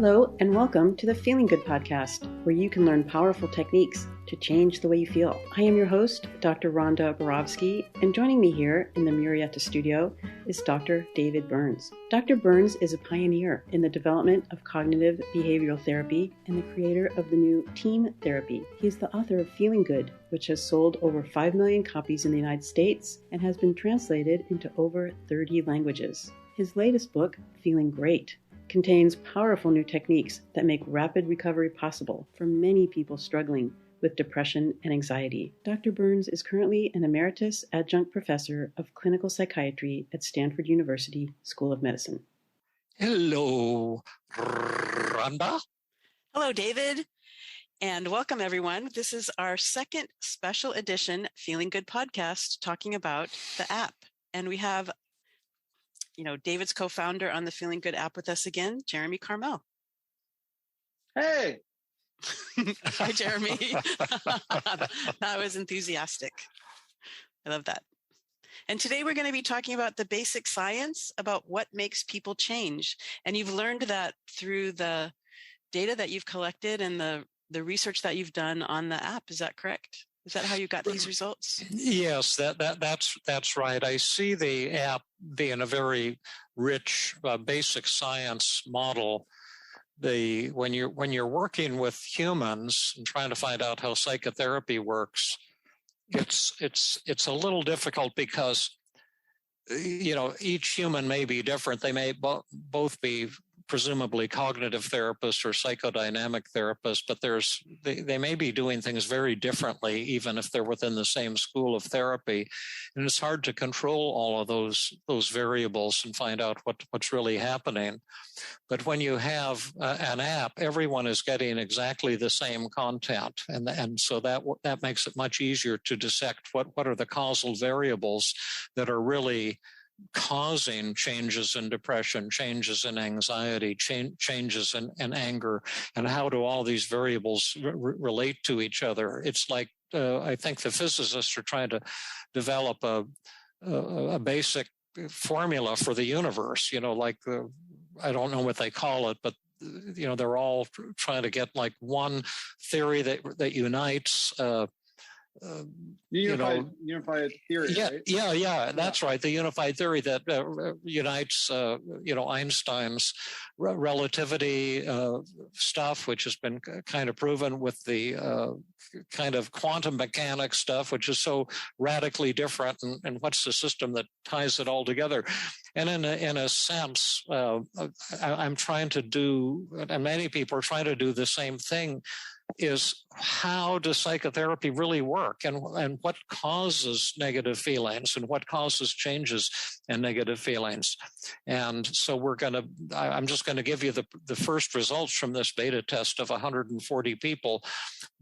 Hello, and welcome to the Feeling Good podcast, where you can learn powerful techniques to change the way you feel. I am your host, Dr. Rhonda Borowski, and joining me here in the Murrieta studio is Dr. David Burns. Dr. Burns is a pioneer in the development of cognitive behavioral therapy and the creator of the new team therapy. He is the author of Feeling Good, which has sold over 5 million copies in the United States and has been translated into over 30 languages. His latest book, Feeling Great, contains powerful new techniques that make rapid recovery possible for many people struggling with depression and anxiety. Dr. Burns is currently an emeritus adjunct professor of clinical psychiatry at Stanford University School of Medicine. Hello, Rhonda. Hello, David, and welcome everyone. This is our second special edition Feeling Good podcast talking about the app. And we have David's co-founder on the Feeling Good app with us again, Jeremy Karmel. Hey. Hi, Jeremy. That was enthusiastic. I love that. And today we're going to be talking about the basic science about what makes people change. And you've learned that through the data that you've collected and the research that you've done on the app. Is that correct? Is that how you got these results? Yes, that's right. I see the app being a very rich basic science model. When you're working with humans and trying to find out how psychotherapy works, it's a little difficult because each human may be different. They may both be presumably cognitive therapists or psychodynamic therapists, but they may be doing things very differently, even if they're within the same school of therapy. And it's hard to control all of those variables and find out what's really happening. But when you have an app, everyone is getting exactly the same content. And so that makes it much easier to dissect what are the causal variables that are really causing changes in depression, changes in anxiety, changes in anger, and how do all these variables relate to each other. It's like I think the physicists are trying to develop a basic formula for the universe. I don't know what they call it, but they're all trying to get like one theory that unites. Unified theory. Yeah, right? yeah, that's right. The unified theory that unites, Einstein's relativity stuff, which has been kind of proven, with the kind of quantum mechanics stuff, which is so radically different, and what's the system that ties it all together. And in a sense, I'm trying to do, and many people are trying to do the same thing, is how does psychotherapy really work, and what causes negative feelings and what causes changes in negative feelings. And so I'm just going to give you the first results from this beta test of 140 people.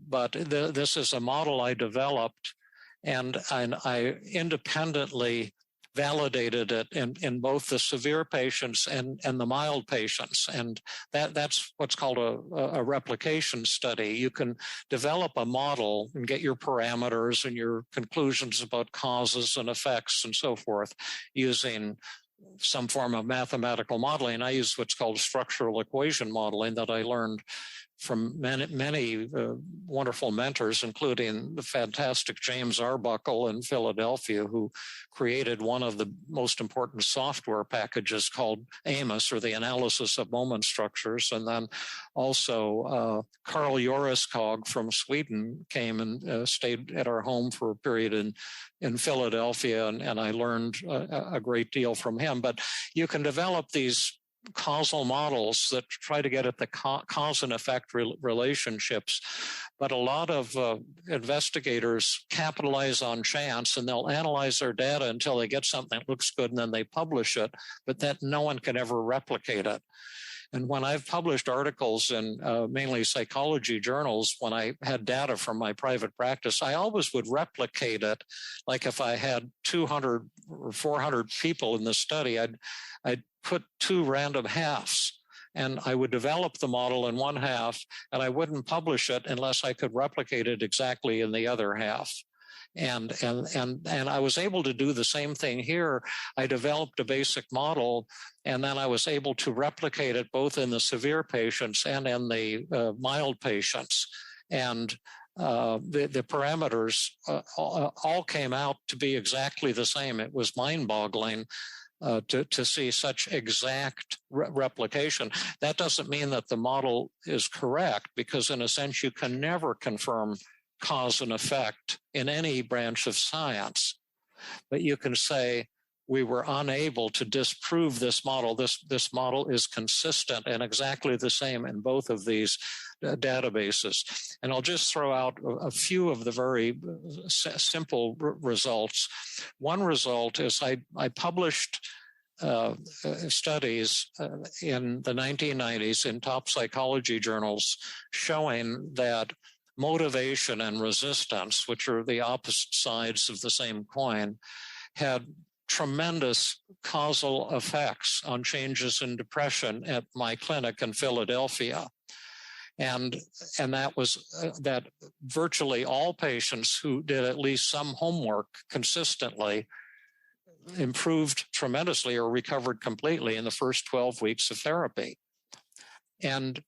But this is a model I developed, and I independently validated it in both the severe patients and the mild patients. And that's what's called a replication study. You can develop a model and get your parameters and your conclusions about causes and effects and so forth using some form of mathematical modeling. I use what's called structural equation modeling that I learned from many wonderful mentors, including the fantastic James Arbuckle in Philadelphia, who created one of the most important software packages called AMOS, or the Analysis of Moment Structures. And then also Carl Joriskog from Sweden came and stayed at our home for a period in Philadelphia, and I learned a great deal from him. But you can develop these causal models that try to get at the cause and effect relationships. But a lot of investigators capitalize on chance, and they'll analyze their data until they get something that looks good, and then they publish it, but that no one can ever replicate it. And when I've published articles in mainly psychology journals, when I had data from my private practice, I always would replicate it. Like if I had 200 or 400 people in the study, I'd put two random halves, and I would develop the model in one half, and I wouldn't publish it unless I could replicate it exactly in the other half. And I was able to do the same thing here. I developed a basic model, and then I was able to replicate it both in the severe patients and in the mild patients. And the parameters all came out to be exactly the same. It was mind-boggling to see such exact replication. That doesn't mean that the model is correct, because in a sense you can never confirm cause and effect in any branch of science. But you can say, we were unable to disprove this model. This model is consistent and exactly the same in both of these databases. And I'll just throw out a few of the very simple results. One result is I published studies in the 1990s in top psychology journals showing that motivation and resistance, which are the opposite sides of the same coin, had tremendous causal effects on changes in depression at my clinic in Philadelphia. And that was that virtually all patients who did at least some homework consistently improved tremendously or recovered completely in the first 12 weeks of therapy. And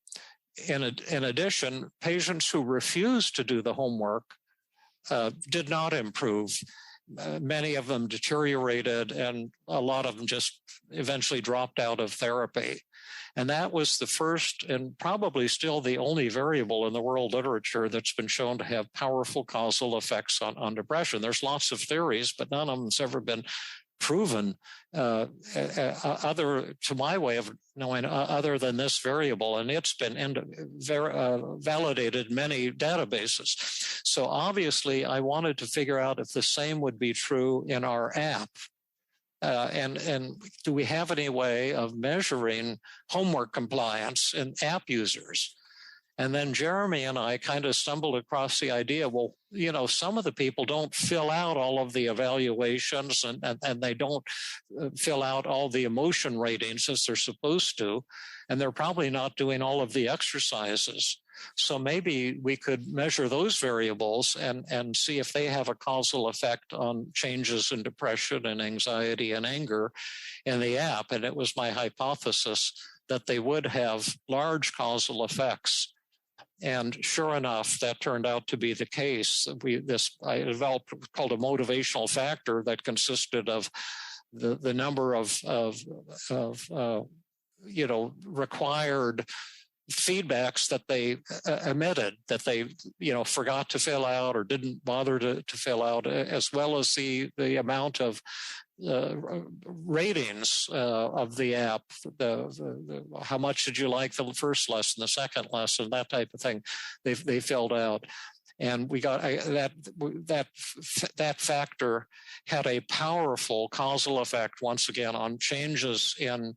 in addition, patients who refused to do the homework did not improve. Many of them deteriorated, and a lot of them just eventually dropped out of therapy. And that was the first and probably still the only variable in the world literature that's been shown to have powerful causal effects on depression. There's lots of theories, but none of them's ever been proven other, to my way of knowing, other than this variable, and it's been validated in many databases. So obviously, I wanted to figure out if the same would be true in our app. And do we have any way of measuring homework compliance in app users? And then Jeremy and I kind of stumbled across the idea, well, you know, some of the people don't fill out all of the evaluations and they don't fill out all the emotion ratings as they're supposed to. And they're probably not doing all of the exercises. So maybe we could measure those variables and see if they have a causal effect on changes in depression and anxiety and anger in the app. And it was my hypothesis that they would have large causal effects. And sure enough, that turned out to be the case. I developed what's called a motivational factor that consisted of the number of required feedbacks that they emitted, that they forgot to fill out or didn't bother to fill out, as well as the amount of ratings of the app, how much did you like the first lesson, the second lesson, that type of thing, they filled out. And we got that factor had a powerful causal effect once again on changes in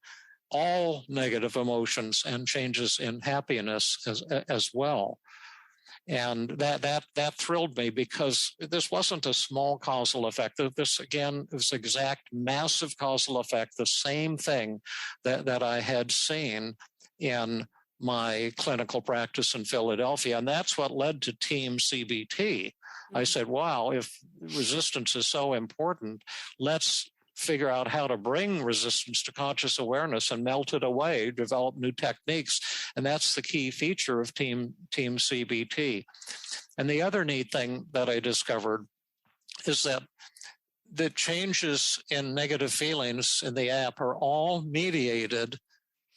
all negative emotions and changes in happiness as well. And that thrilled me, because this wasn't a small causal effect. This, again, is exact massive causal effect, the same thing that I had seen in my clinical practice in Philadelphia. And that's what led to Team CBT. I said, wow, if resistance is so important, let's figure out how to bring resistance to conscious awareness and melt it away, develop new techniques. And that's the key feature of Team CBT. And the other neat thing that I discovered is that the changes in negative feelings in the app are all mediated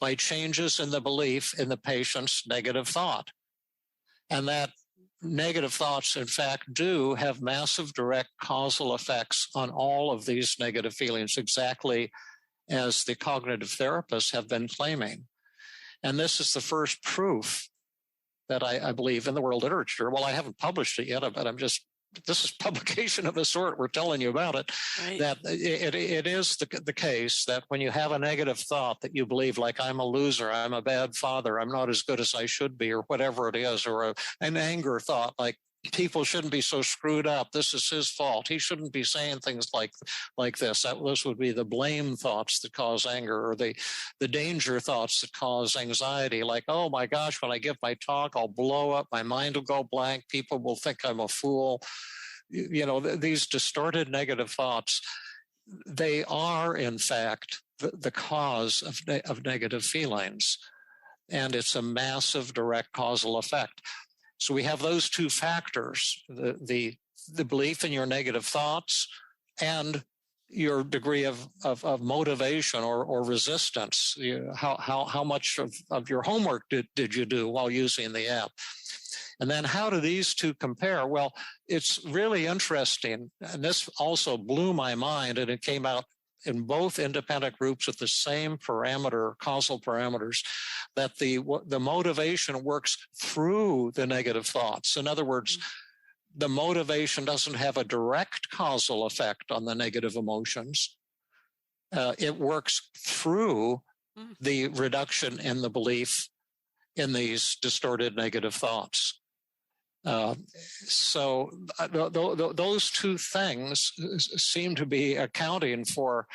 by changes in the belief in the patient's negative thought. And that negative thoughts, in fact, do have massive direct causal effects on all of these negative feelings, exactly as the cognitive therapists have been claiming. And this is the first proof that I believe in the world literature. Well, I haven't published it yet, but this is publication of a sort. We're telling you about it. Right. That it is the case that when you have a negative thought that you believe, like I'm a loser, I'm a bad father, I'm not as good as I should be, or whatever it is, or an anger thought like people shouldn't be so screwed up, this is his fault, he shouldn't be saying things like this. Those would be the blame thoughts that cause anger, or the danger thoughts that cause anxiety, like, oh my gosh, when I give my talk, I'll blow up, my mind will go blank, people will think I'm a fool. these distorted negative thoughts, they are, in fact, the cause of negative feelings. And it's a massive direct causal effect. So we have those two factors, the belief in your negative thoughts and your degree of motivation or resistance. How much of your homework did you do while using the app? And then how do these two compare? Well, it's really interesting. And this also blew my mind, and it came out in both independent groups with the same causal parameters, that the motivation works through the negative thoughts. In other words, the motivation doesn't have a direct causal effect on the negative emotions. It works through the reduction in the belief in these distorted negative thoughts. So those two things seem to be accounting for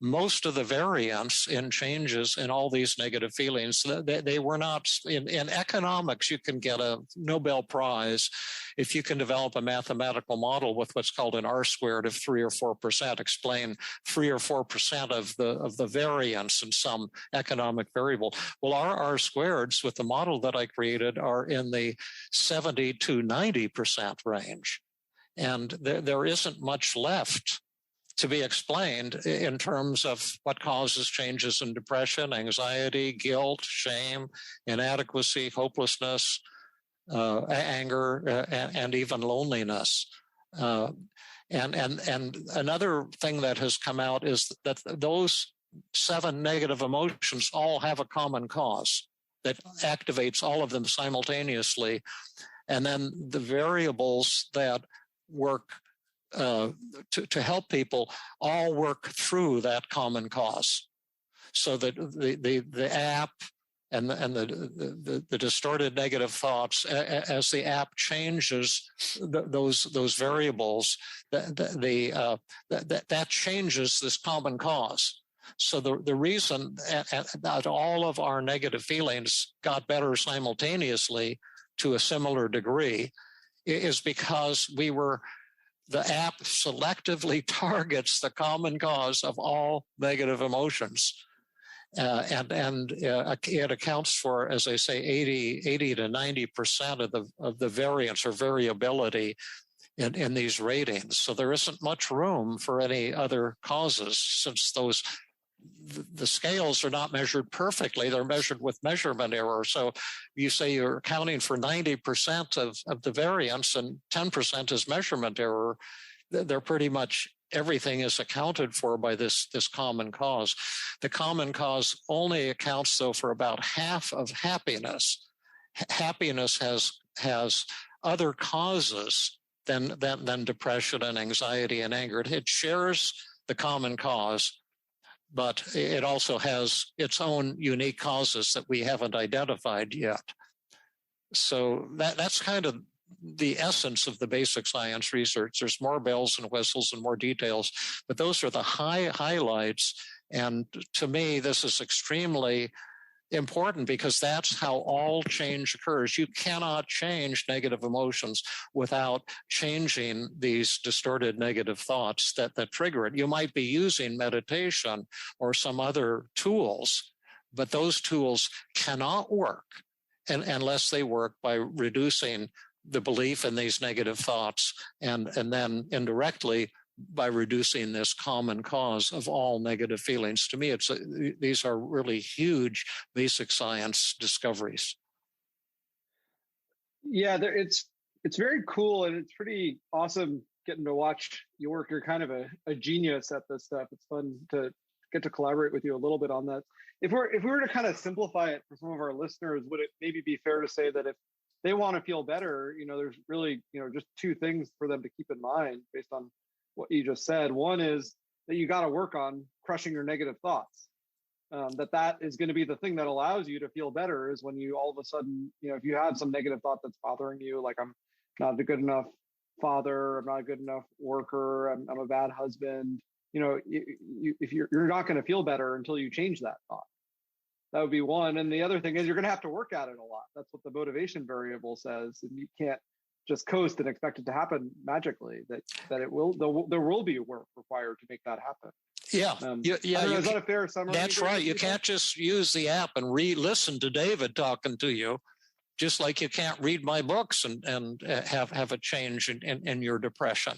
most of the variance in changes in all these negative feelings. They were not, in economics, you can get a Nobel Prize if you can develop a mathematical model with what's called an R-squared of 3 or 4%, explain 3 or 4% of the variance in some economic variable. Well, our R-squareds with the model that I created are in the 70 to 90% range. And there isn't much left to be explained in terms of what causes changes in depression, anxiety, guilt, shame, inadequacy, hopelessness, anger, and even loneliness. And another thing that has come out is that those 7 negative emotions all have a common cause that activates all of them simultaneously. And then the variables that work to help people all work through that common cause, so that the app and the distorted negative thoughts, as the app changes those variables, that changes this common cause. So the reason that all of our negative feelings got better simultaneously to a similar degree is because the app selectively targets the common cause of all negative emotions. And it accounts for, as I say, 80 to 90% of the variance or variability in these ratings. So there isn't much room for any other causes, since the scales are not measured perfectly. They're measured with measurement error. So you say you're accounting for 90% of the variance and 10% is measurement error. They're pretty much everything is accounted for by this common cause. The common cause only accounts, though, for about half of happiness. Happiness has other causes than depression and anxiety and anger. It shares the common cause, but it also has its own unique causes that we haven't identified yet. So that's kind of the essence of the basic science research. There's more bells and whistles and more details, but those are the highlights. And to me, this is extremely important because that's how all change occurs. You cannot change negative emotions without changing these distorted negative thoughts that trigger it. You might be using meditation or some other tools, but those tools cannot work unless they work by reducing the belief in these negative thoughts and then indirectly by reducing this common cause of all negative feelings. To me, these are really huge basic science discoveries. Yeah, it's very cool, and it's pretty awesome getting to watch you work. You're kind of a genius at this stuff. It's fun to get to collaborate with you a little bit on that. If we were to kind of simplify it for some of our listeners, would it maybe be fair to say that if they want to feel better, there's really, just 2 things for them to keep in mind based on what you just said. One is that you got to work on crushing your negative thoughts. That is going to be the thing that allows you to feel better, is when you all of a sudden, if you have some negative thought that's bothering you, like I'm not a good enough father, I'm not a good enough worker, I'm a bad husband, if you're not going to feel better until you change that thought. That would be one. And the other thing is you're going to have to work at it a lot. That's what the motivation variable says. And you can't just coast and expect it to happen magically. That it will there will be work required to make that happen. Yeah, is that a fair summary? That's right. You can't just use the app and listen to David talking to you, just like you can't read my books and have a change in your depression.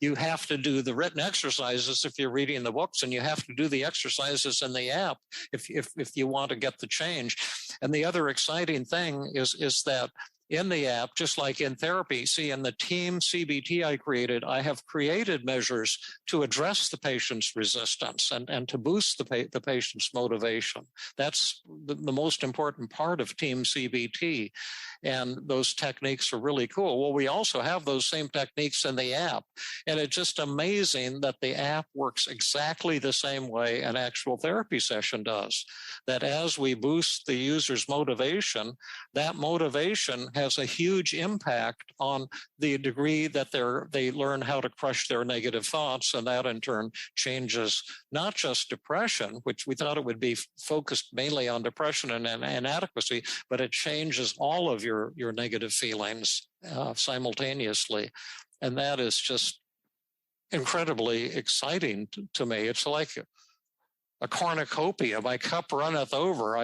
You have to do the written exercises if you're reading the books, and you have to do the exercises in the app if you want to get the change. And the other exciting thing is that in the app, just like in therapy, see, in the team CBT I created, I have created measures to address the patient's resistance and to boost the patient's motivation. That's the most important part of team CBT. And those techniques are really cool. Well, we also have those same techniques in the app. And it's just amazing that the app works exactly the same way an actual therapy session does. That as we boost the user's motivation, that motivation has a huge impact on the degree that they learn how to crush their negative thoughts. And that in turn changes not just depression, which we thought it would be focused mainly on depression and inadequacy, but it changes all of your negative feelings simultaneously. And that is just incredibly exciting to me. It's like a cornucopia. My cup runneth over.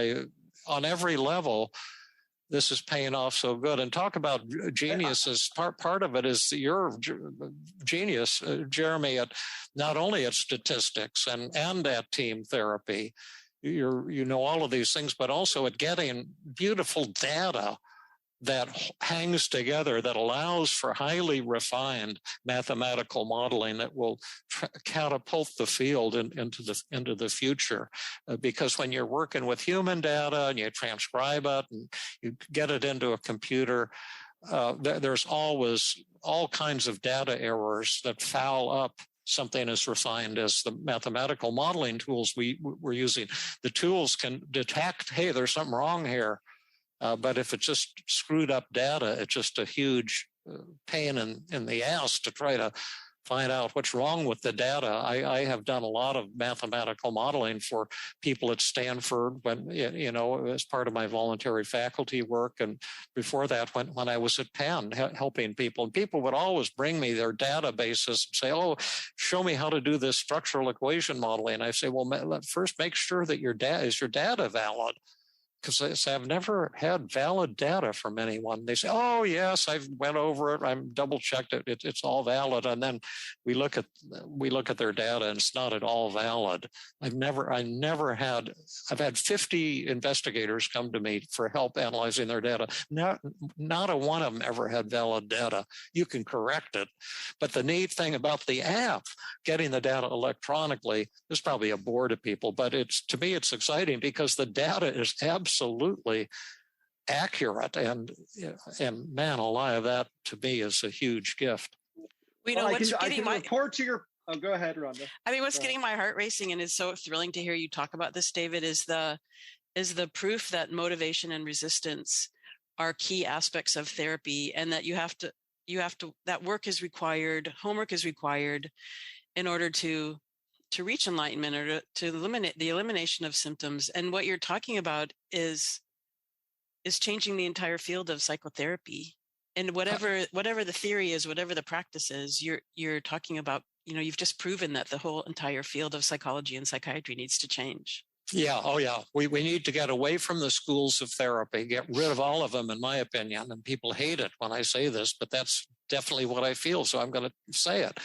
On every level, this is paying off so good. And talk about geniuses. Part of it is your genius, Jeremy, at not only at statistics and at team therapy. You know all of these things, but also at getting beautiful data that hangs together, that allows for highly refined mathematical modeling that will catapult the field into the future. Because when you're working with human data and you transcribe it and you get it into a computer, there's always all kinds of data errors that foul up something as refined as the mathematical modeling tools we're using. The tools can detect, hey, there's something wrong here. But if it's just screwed up data, it's just a huge pain in the ass to try to find out what's wrong with the data. I have done a lot of mathematical modeling for people at Stanford when, as part of my voluntary faculty work. And before that, when I was at Penn helping people, and people would always bring me their databases and say, oh, show me how to do this structural equation modeling. And I say, well, first make sure that your data valid. Because I've never had valid data from anyone. They say, oh, yes, I've went over it. I'm double checked it. It's all valid. And then we look at their data and it's not at all valid. I've had 50 investigators come to me for help analyzing their data. Not a one of them ever had valid data. You can correct it. But the neat thing about the app, getting the data electronically, is probably a bore to people, but to me, it's exciting because the data is absolutely accurate, and man alive, that to me is a huge gift. I can report to your. Oh, go ahead, Rhonda. I mean, what's getting my heart racing and is so thrilling to hear you talk about this, David, is the proof that motivation and resistance are key aspects of therapy, and that you have to that work is required, homework is required in order to reach enlightenment or to eliminate the elimination of symptoms. And what you're talking about is changing the entire field of psychotherapy. And whatever the theory is, whatever the practice is, you're talking about, you've just proven that the whole entire field of psychology and psychiatry needs to change. Yeah. Oh, yeah. We need to get away from the schools of therapy, get rid of all of them, in my opinion. And people hate it when I say this, but that's definitely what I feel. So I'm going to say it.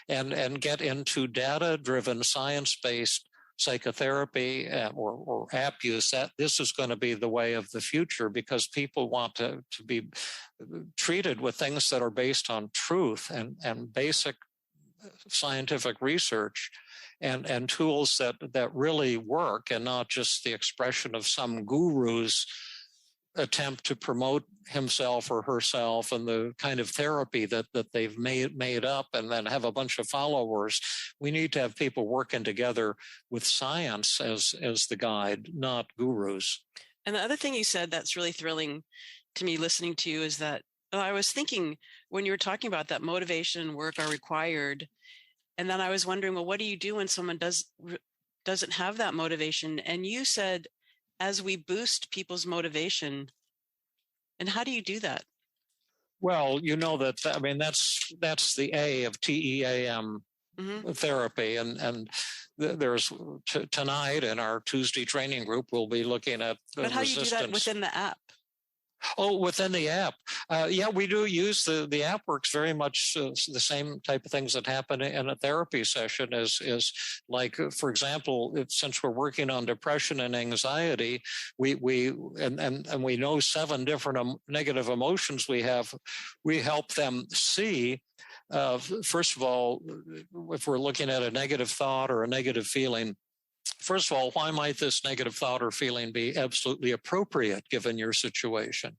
And get into data-driven, science-based psychotherapy or app use. That this is going to be the way of the future, because people want to be treated with things that are based on truth and basic scientific research and tools that really work, and not just the expression of some guru's attempt to promote himself or herself and the kind of therapy that they've made up and then have a bunch of followers. We need to have people working together with science as the guide, not gurus. And the other thing you said that's really thrilling to me listening to you is that I was thinking when you were talking about that motivation and work are required, and then I was wondering, well, what do you do when someone doesn't have that motivation? And you said, as we boost people's motivation. And how do you do that? Well, you know that, I mean, that's the A of TEAM therapy. And there's tonight in our Tuesday training group, we'll be looking at But how resistance. You do that within the app? Oh, within the app. Yeah, we do use the app works very much the same type of things that happen in a therapy session is like, for example, since we're working on depression and anxiety, we know 7 different negative emotions we have. We help them see, first of all, if we're looking at a negative thought or a negative feeling, first of all, why might this negative thought or feeling be absolutely appropriate given your situation?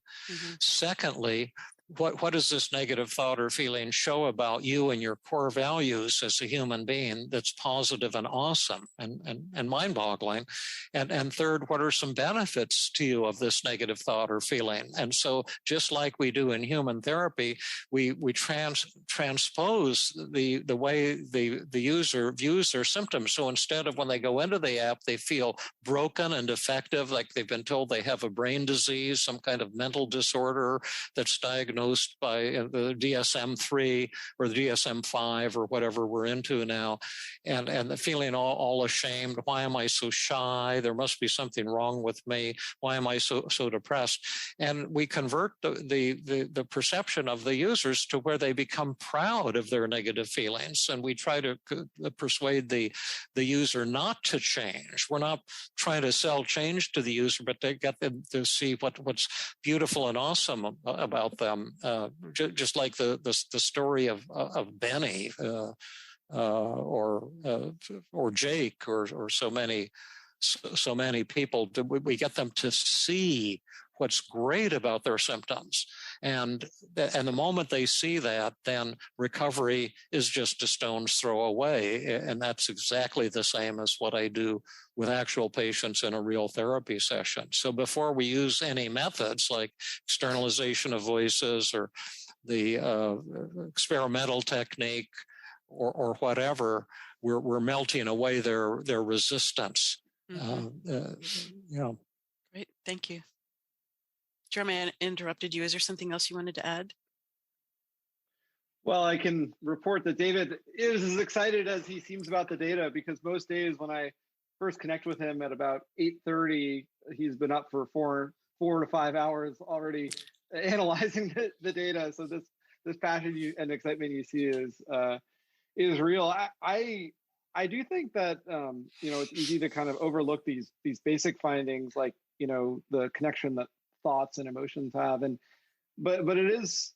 Secondly, what does this negative thought or feeling show about you and your core values as a human being that's positive and awesome and mind-boggling? And third, what are some benefits to you of this negative thought or feeling? And so just like we do in human therapy, we transpose the way the user views their symptoms. So instead of when they go into the app, they feel broken and defective, like they've been told they have a brain disease, some kind of mental disorder that's diagnosed by the DSM-3 or the DSM-5 or whatever we're into now, and the feeling all ashamed. Why am I so shy? There must be something wrong with me. Why am I so depressed? And we convert the perception of the users to where they become proud of their negative feelings, and we try to persuade the user not to change. We're not trying to sell change to the user, but to get them to see what's beautiful and awesome about them. Just like the story of Benny or Jake or so many people. We get them to see what's great about their symptoms, and the moment they see that, then recovery is just a stone's throw away. And that's exactly the same as what I do with actual patients in a real therapy session. So before we use any methods like externalization of voices or the experimental technique or whatever, we're melting away their resistance. Great, thank you. Jeremy, I interrupted you. Is there something else you wanted to add? Well, I can report that David is as excited as he seems about the data, because most days when I first connect with him at about 8:30, he's been up for 4 to 5 hours already analyzing the data. So this passion and excitement you see is real. I do think that it's easy to kind of overlook these basic findings, like the connection that thoughts and emotions have, but it is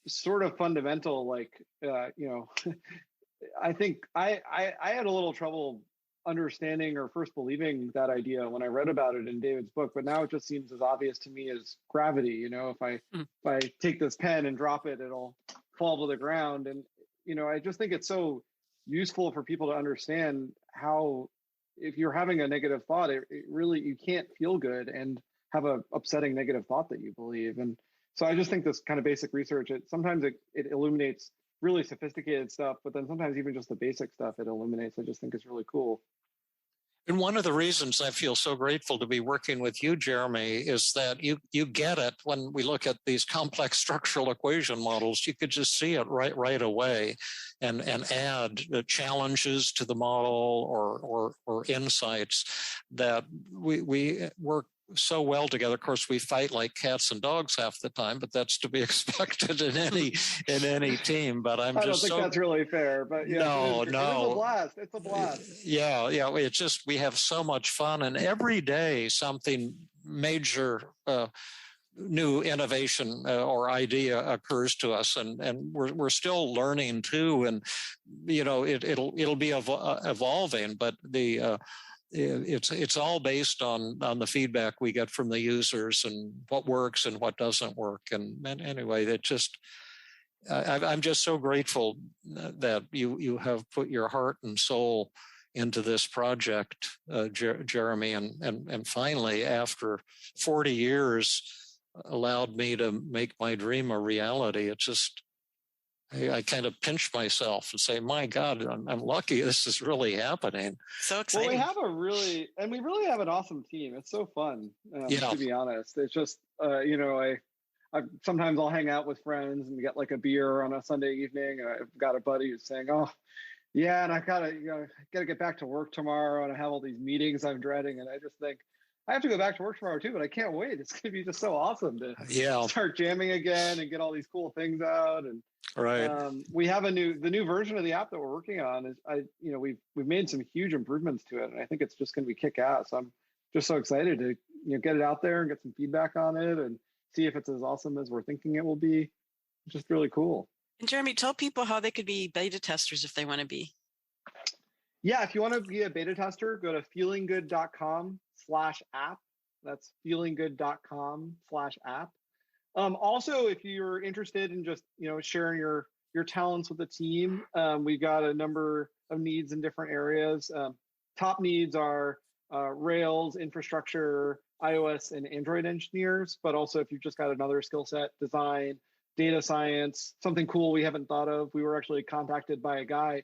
sort of fundamental. Like I think I had a little trouble understanding or first believing that idea when I read about it in David's book, but now it just seems as obvious to me as gravity. If I take this pen and drop it, it'll fall to the ground. And I just think it's so useful for people to understand how, if you're having a negative thought, it really, you can't feel good and have a upsetting negative thought that you believe. And so I just think this kind of basic research, sometimes it illuminates really sophisticated stuff, but then sometimes even just the basic stuff it illuminates, I just think is really cool. And one of the reasons I feel so grateful to be working with you, Jeremy, is that you get it. When we look at these complex structural equation models, you could just see it right away and add challenges to the model or insights that we work so well together. Of course, we fight like cats and dogs half the time, but that's to be expected in any team. But I don't think that's really fair. But yeah, no, it's a blast. It's a blast. Yeah. It's just, we have so much fun, and every day something major new innovation or idea occurs to us, and we're still learning too, and it'll be evolving, but it's all based on the feedback we get from the users and what works and what doesn't work. And anyway, I'm just so grateful that you have put your heart and soul into this project, Jeremy, and finally, after 40 years, allowed me to make my dream a reality. It's just, I kind of pinch myself and say, my God, I'm lucky this is really happening. So exciting. Well, we really have an awesome team. It's so fun, to be honest. It's just, I sometimes I'll hang out with friends and get like a beer on a Sunday evening. And I've got a buddy who's saying, "Oh, yeah, and I gotta get back to work tomorrow, and I have all these meetings I'm dreading." And I just think I have to go back to work tomorrow too, but I can't wait. It's gonna be just so awesome to start jamming again and get all these cool things out. And we have the new version of the app that we're working on. We've made some huge improvements to it, and I think it's just gonna be kick ass. I'm just so excited to get it out there and get some feedback on it and see if it's as awesome as we're thinking it will be. It's just really cool. And Jeremy, tell people how they could be beta testers if they want to be. Yeah, if you want to be a beta tester, go to feelinggood.com/app. That's feelinggood.com/app. Also, if you're interested in just sharing your talents with the team, we've got a number of needs in different areas. Top needs are Rails, infrastructure, iOS, and Android engineers. But also, if you've just got another skill set, design, data science, something cool we haven't thought of. We were actually contacted by a guy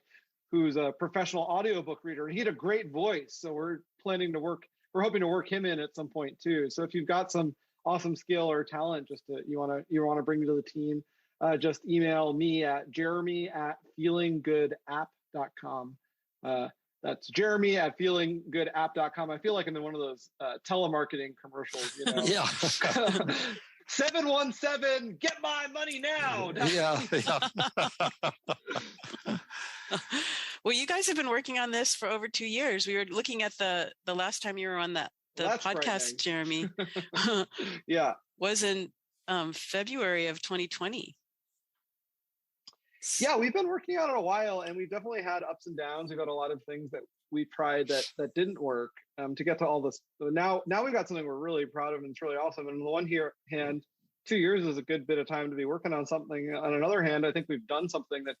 who's a professional audiobook reader, and he had a great voice. So we're hoping to work him in at some point too. So if you've got some awesome skill or talent, you want to bring to the team, just email me at jeremy@feelinggoodapp.com. That's jeremy@feelinggoodapp.com. I feel like I'm in one of those telemarketing commercials, Yeah. 717, get my money now. Yeah. Well, you guys have been working on this for over 2 years. We were looking at the last time you were on the podcast, Jeremy. Yeah. Was in February of 2020. Yeah, we've been working on it a while, and we've definitely had ups and downs. We've had a lot of things that we tried that didn't work to get to all this. So now we've got something we're really proud of, and it's really awesome. And on the one hand, 2 years is a good bit of time to be working on something. On another hand, I think we've done something that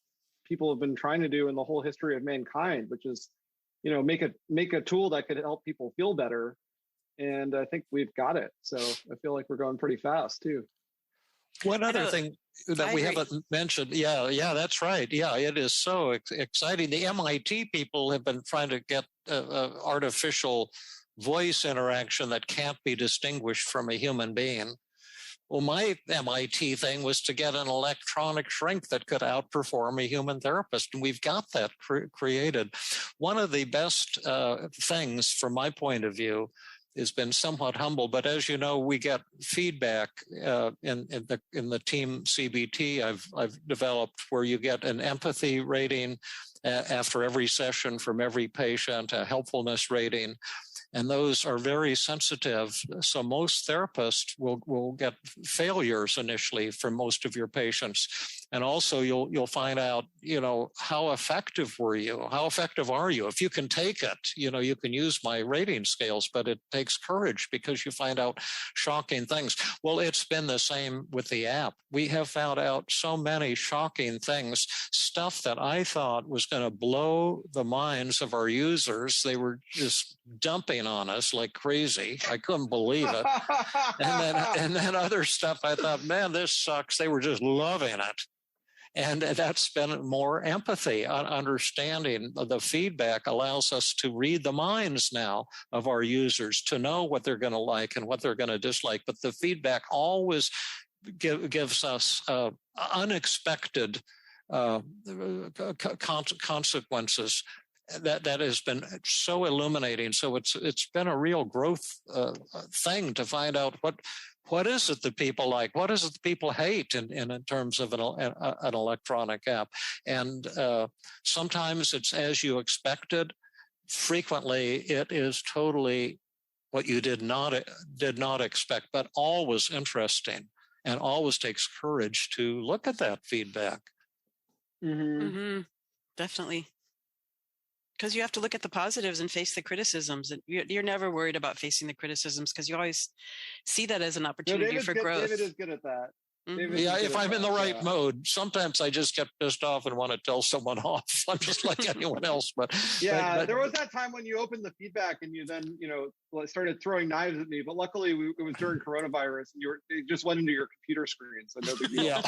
people have been trying to do in the whole history of mankind, which is, make a tool that could help people feel better. And I think we've got it. So I feel like we're going pretty fast too. One other thing that we haven't mentioned. Yeah, that's right. Yeah, it is so exciting. The MIT people have been trying to get artificial voice interaction that can't be distinguished from a human being. Well, my MIT thing was to get an electronic shrink that could outperform a human therapist, and we've got that created. One of the best things, from my point of view, has been somewhat humble, but as you know, we get feedback in the team CBT I've developed, where you get an empathy rating after every session from every patient, a helpfulness rating, and those are very sensitive. So most therapists will get failures initially from most of your patients. And also you'll find out, how effective were you? How effective are you? If you can take it, you can use my rating scales, but it takes courage because you find out shocking things. Well, it's been the same with the app. We have found out so many shocking things, stuff that I thought was going to blow the minds of our users. They were just dumping on us like crazy. I couldn't believe it. And then other stuff I thought, man, this sucks. They were just loving it. And that's been more empathy. Understanding the feedback allows us to read the minds now of our users, to know what they're going to like and what they're going to dislike. But the feedback always gives us unexpected consequences. That has been so illuminating. So it's been a real growth thing to find out what is it that people like, what is it that people hate in terms of an electronic app. And sometimes it's as you expected. Frequently it is totally what you did not expect, but always interesting, and always takes courage to look at that feedback. Definitely. Because you have to look at the positives and face the criticisms. And you're never worried about facing the criticisms because you always see that as an opportunity for growth. David is good at that. Yeah, if I'm in the right mode, sometimes I just get pissed off and want to tell someone off. I'm just like anyone else. But there was that time when you opened the feedback and you then started throwing knives at me. But luckily, it was during coronavirus, and it just went into your computer screen, so no big deal. Yeah,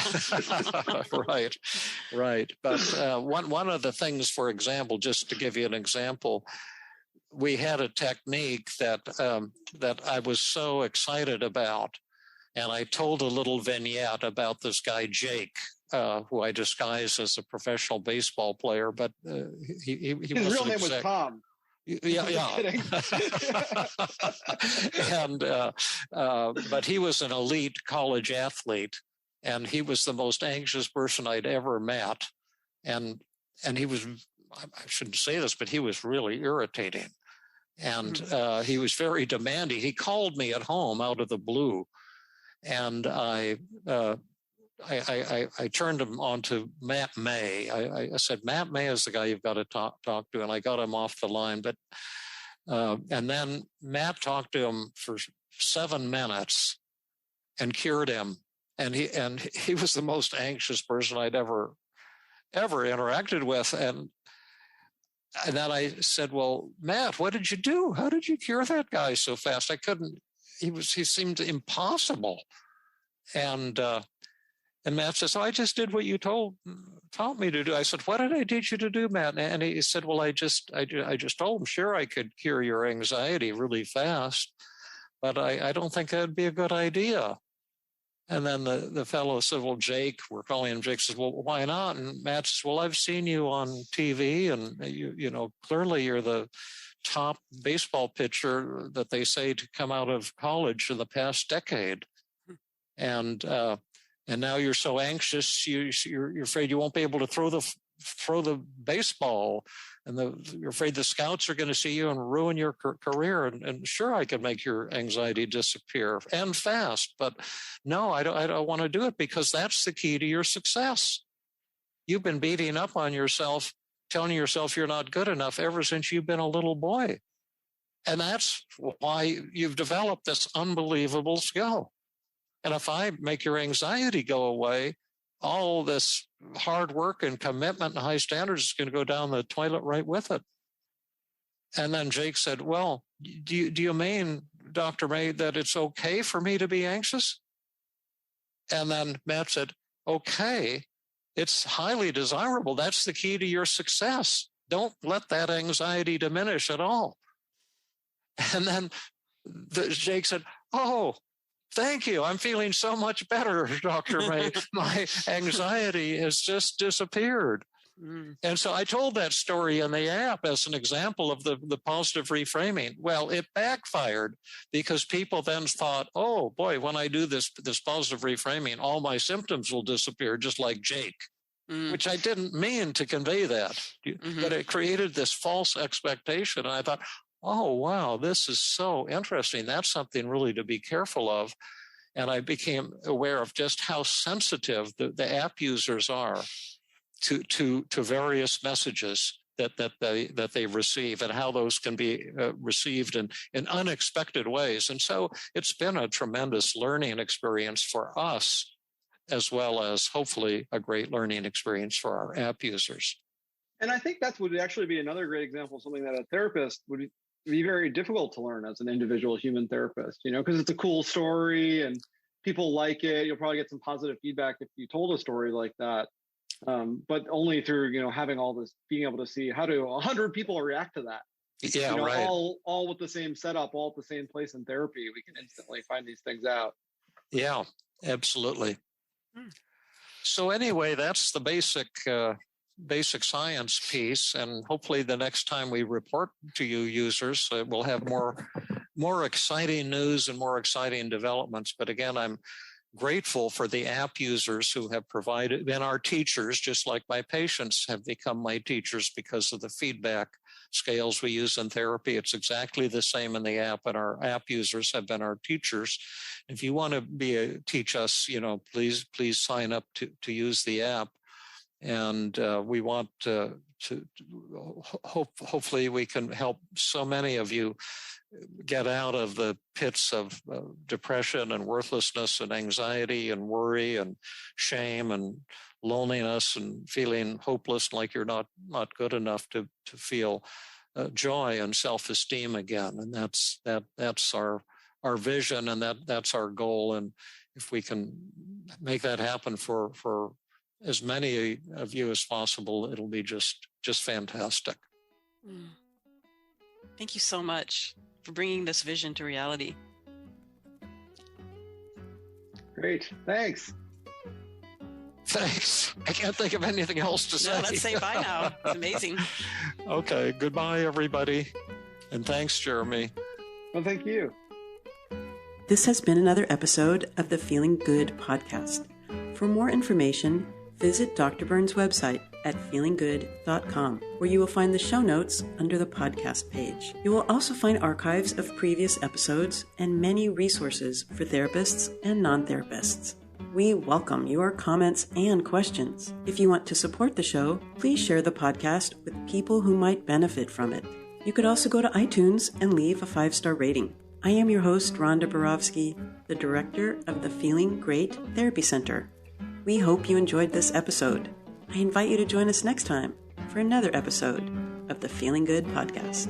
right. But one of the things, for example, just to give you an example, we had a technique that I was so excited about. And I told a little vignette about this guy, Jake, who I disguised as a professional baseball player, but he his real name was Tom. Yeah. And but he was an elite college athlete, and he was the most anxious person I'd ever met. And he was, I shouldn't say this, but he was really irritating. And he was very demanding. He called me at home out of the blue, and I turned him on to Matt May. I said, Matt May is the guy you've got to talk to, and I got him off the line. But and then Matt talked to him for 7 minutes and cured him. And he was the most anxious person I'd ever interacted with. And then I said, well, Matt, what did you do? How did you cure that guy so fast? I couldn't. He seemed impossible. And Matt says, I just did what you taught me to do. I said, what did I teach you to do, Matt? And he said, well, I just told him, sure, I could cure your anxiety really fast, but I don't think that'd be a good idea. And then the fellow said, well, Jake, we're calling him Jake, says, well, why not? And Matt says, well, I've seen you on TV, and you know, clearly you're the top baseball pitcher that they say to come out of college in the past decade. And now you're so anxious, you're afraid you won't be able to throw the baseball, and you're afraid the scouts are going to see you and ruin your career. And sure, I can make your anxiety disappear and fast, but no, I don't want to do it, because that's the key to your success. You've been beating up on yourself, telling yourself you're not good enough ever since you've been a little boy. And that's why you've developed this unbelievable skill. And if I make your anxiety go away, all this hard work and commitment and high standards is going to go down the toilet right with it. And then Jake said, well, do you mean, Dr. May, that it's okay for me to be anxious? And then Matt said, okay, it's highly desirable. That's the key to your success. Don't let that anxiety diminish at all. And then Jake said, oh, thank you. I'm feeling so much better, Dr. May. My anxiety has just disappeared. And so I told that story in the app as an example of the positive reframing. Well, it backfired, because people then thought, oh boy, when I do this positive reframing, all my symptoms will disappear, just like Jake, which I didn't mean to convey that. But it created this false expectation. And I thought, oh, wow, this is so interesting. That's something really to be careful of. And I became aware of just how sensitive the app users are to various messages that they receive, and how those can be received in unexpected ways. And so it's been a tremendous learning experience for us, as well as hopefully a great learning experience for our app users. And I think that would actually be another great example of something that a therapist would be very difficult to learn as an individual human therapist, you know, because it's a cool story and people like it. You'll probably get some positive feedback if you told a story like that. But only through, you know, having all this, being able to see how do 100 people react to that. Yeah, you know, right. All with the same setup, all at the same place in therapy, we can instantly find these things out. Yeah, absolutely. So anyway, that's the basic science piece, and hopefully the next time we report to you users, we'll have more exciting news and more exciting developments. But again, I'm grateful for the app users who have been our teachers, just like my patients have become my teachers because of the feedback scales we use in therapy. It's exactly the same in the app, and our app users have been our teachers. If you want to teach us, you know, please sign up to use the app. And we want to hopefully we can help so many of you get out of the pits of depression and worthlessness and anxiety and worry and shame and loneliness and feeling hopeless, like you're not good enough to feel joy and self-esteem again. And that's our vision, and that's our goal. And if we can make that happen for as many of you as possible, it'll be just fantastic. Thank you so much for bringing this vision to reality. Great. Thanks. Thanks. I can't think of anything else to say. No, let's say bye now. It's amazing. Okay. Goodbye, everybody. And thanks, Jeremy. Well, thank you. This has been another episode of the Feeling Good podcast. For more information, visit Dr. Burns' website at feelinggood.com, where you will find the show notes under the podcast page. You will also find archives of previous episodes and many resources for therapists and non-therapists. We welcome your comments and questions. If you want to support the show, please share the podcast with people who might benefit from it. You could also go to iTunes and leave a 5-star rating. I am your host, Rhonda Borowski, the director of the Feeling Great Therapy Center. We hope you enjoyed this episode. I invite you to join us next time for another episode of the Feeling Good podcast.